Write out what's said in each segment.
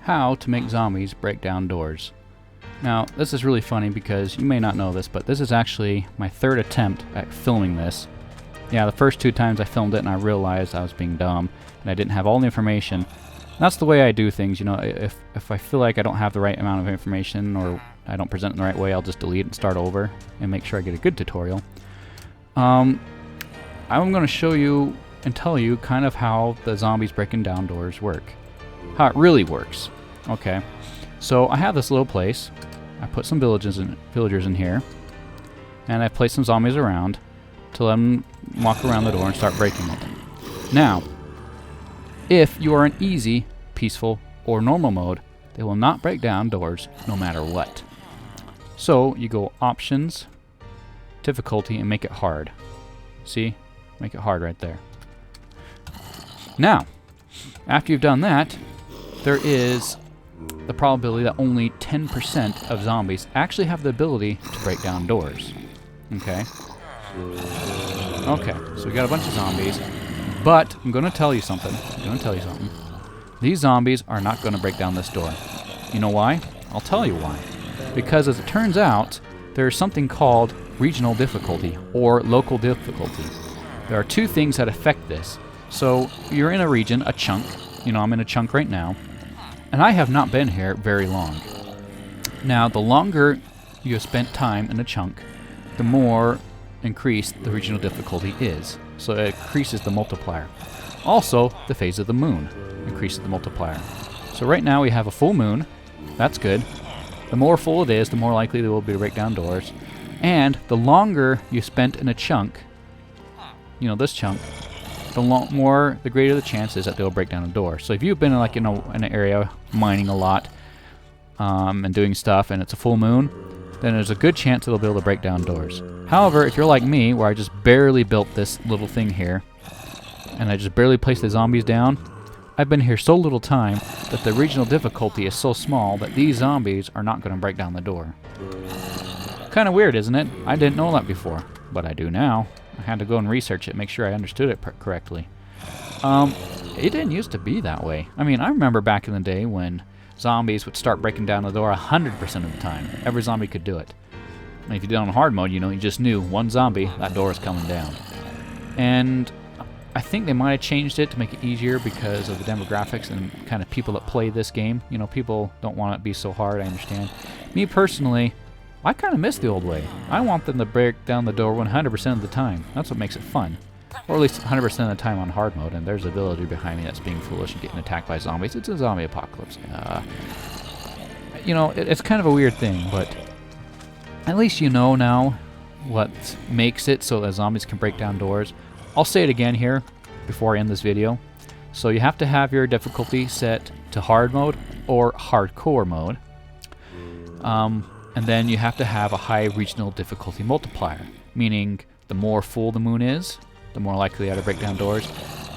how to make zombies break down doors. Now, this is really funny because you may not know this, but this is actually my third attempt at filming this. Yeah, the first 2 times I filmed it and I realized I was being dumb and I didn't have all the information. That's the way I do things, you know. If I feel like I don't have the right amount of information or I don't present it in the right way, I'll just delete it and start over and make sure I get a good tutorial. I'm going to show you and tell you kind of how the zombies breaking down doors work. How it really works. Okay, so I have this little place. I put some villagers in here, and I placed some zombies around to let them walk around the door and start breaking it. Now, if you are in easy, peaceful, or normal mode, they will not break down doors no matter what. So you go Options, Difficulty, and make it hard. See? Make it hard right there. Now, after you've done that, there is the probability that only 10% of zombies actually have the ability to break down doors. Okay? Okay, so we got a bunch of zombies, but I'm going to tell you something. These zombies are not going to break down this door. You know why? I'll tell you why. Because as it turns out, there's something called regional difficulty or local difficulty. There are 2 things that affect this. So you're in a region, a chunk. You know, I'm in a chunk right now. And I have not been here very long. Now, the longer you have spent time in a chunk, the more increased the regional difficulty is. So it increases the multiplier. Also, the phase of the moon increases the multiplier. So right now we have a full moon. That's good. The more full it is, the more likely there will be to break down doors. And the longer you spent in a chunk, you know, this chunk, the greater the chances that they'll break down a door. So if you've been in an area mining a lot and doing stuff, and it's a full moon, then there's a good chance that they'll be able to break down doors. However, if you're like me, where I just barely built this little thing here, and I just barely placed the zombies down, I've been here so little time that the regional difficulty is so small that these zombies are not going to break down the door. Kind of weird, isn't it? I didn't know that before, but I do now. I had to go and research it, make sure I understood it correctly. It didn't used to be that way. I mean, I remember back in the day when zombies would start breaking down the door 100% of the time. Every zombie could do it. And if you did it on hard mode, you know, you just knew one zombie, that door is coming down. And I think they might have changed it to make it easier because of the demographics and kind of people that play this game. You know, people don't want it to be so hard, I understand. Me personally, I kind of miss the old way. I want them to break down the door 100% of the time. That's what makes it fun. Or at least 100% of the time on hard mode, and there's a villager behind me that's being foolish and getting attacked by zombies. It's a zombie apocalypse. You know, it's kind of a weird thing, but at least you know now what makes it so that zombies can break down doors. I'll say it again here before I end this video. So you have to have your difficulty set to hard mode or hardcore mode. And then you have to have a high regional difficulty multiplier, meaning the more full the moon is, the more likely they are to break down doors,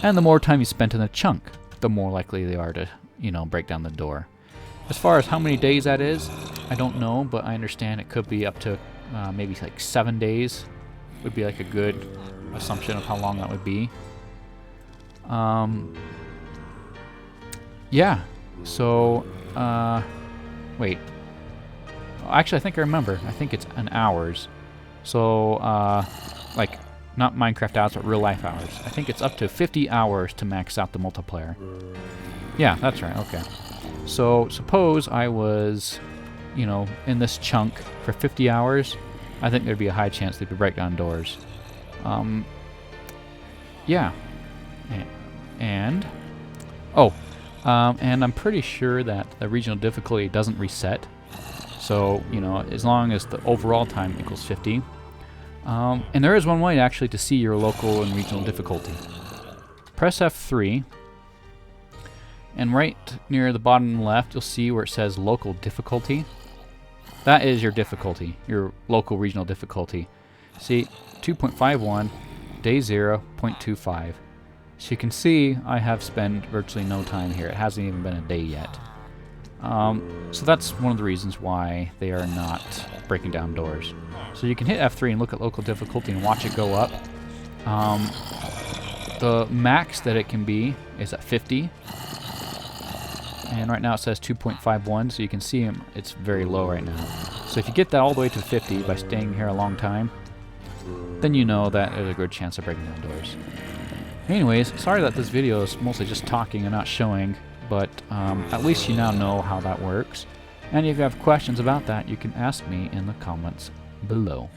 and the more time you spent in a chunk, the more likely they are to, you know, break down the door. As far as how many days that is, I don't know, but I understand it could be up to maybe like 7 days would be like a good assumption of how long that would be. Yeah, so, wait. Actually, I think I remember. I think it's an hours. So, like, not Minecraft hours, but real life hours. I think it's up to 50 hours to max out the multiplier. Yeah, that's right, okay. So, suppose I was, you know, in this chunk for 50 hours, I think there'd be a high chance they could break down doors. Yeah. And I'm pretty sure that the regional difficulty doesn't reset. So, you know, as long as the overall time equals 50. And there is one way actually to see your local and regional difficulty. Press F3, and right near the bottom left, you'll see where it says local difficulty. That is your difficulty, your local regional difficulty. See, 2.51, day 0, 0.25. So you can see I have spent virtually no time here. It hasn't even been a day yet. So that's one of the reasons why they are not breaking down doors. So you can hit F3 and look at local difficulty and watch it go up. The max that it can be is at 50. And right now it says 2.51, so you can see it's very low right now. So if you get that all the way to 50 by staying here a long time, then you know that there's a good chance of breaking down doors. Anyways, sorry that this video is mostly just talking and not showing, but at least you now know how that works. And if you have questions about that, you can ask me in the comments below.